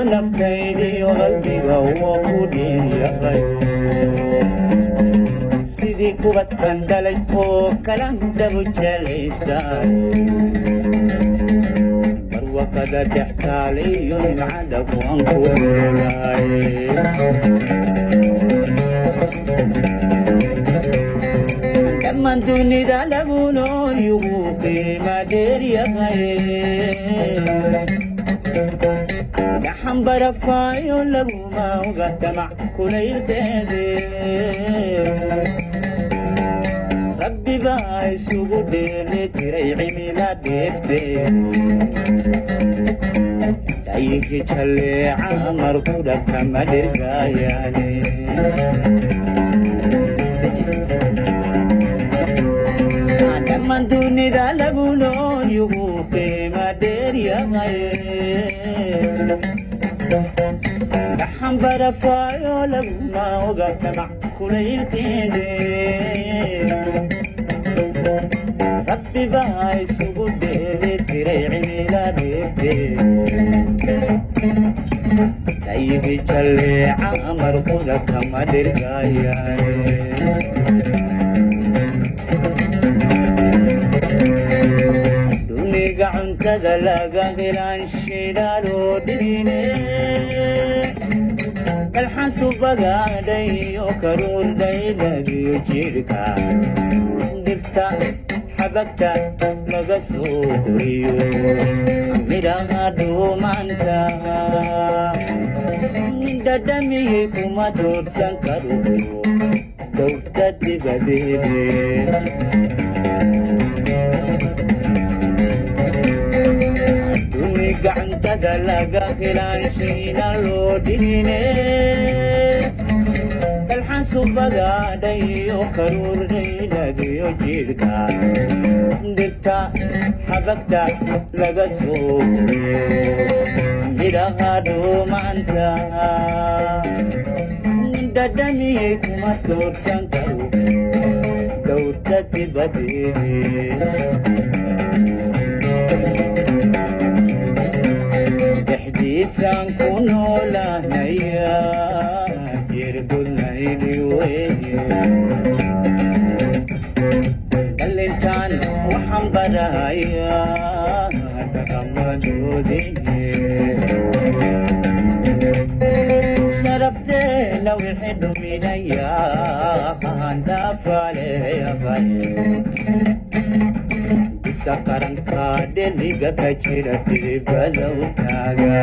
naftaydi qalbiga waa ku dheeryahay sidii kubadkan dhalay oo kalan dabu jelaystaan barwaqada dhextaaliyo nimcada waan ku dheelay dhammaan dunida lagu nool yugu qiima dheeryahay dhaxan barafaayo laguma oga damac kulaylkeede rabbi baa isugu dheeli tiray cimila dheeftee dhayihi jalleeca markuda kama dhirgaayaane dhammaan dunida lagu nool yugu qiima dheeryahay dhaxan barafaayo laguma oga damac kulaylkeede rabbi baa isugu dheeli tiray cimila dheeftee dhayihi jalleeca markuda kama dhirgaayaane cuntada laga helaan shidaaloo dhigine dalxan subagaadhay oo karuurdhay lagiyo jidhka dhirta xabagta laga soo koriyo midhaha dhuumanta dhadhamiyey kuma doorsan karo dowrta dibadeede gacantada laga helaan shiina loo dhigine dalxan subagaadhay oo karuurdhay lagiyo jidhka dhirta xabagta laga soo koriyo midhaha dhuumanta dhadhamiyey kuma doorsan karo dowrta dibadeede dhexdiisaan ku noolahnaya jirgulnaydi weye dhalintaan waxaan barahaya dhaqamadoodii sharafteena wixii dhuminaya handhaafaleeyaqay sakaranka dheliga ka jira dibadowtaaga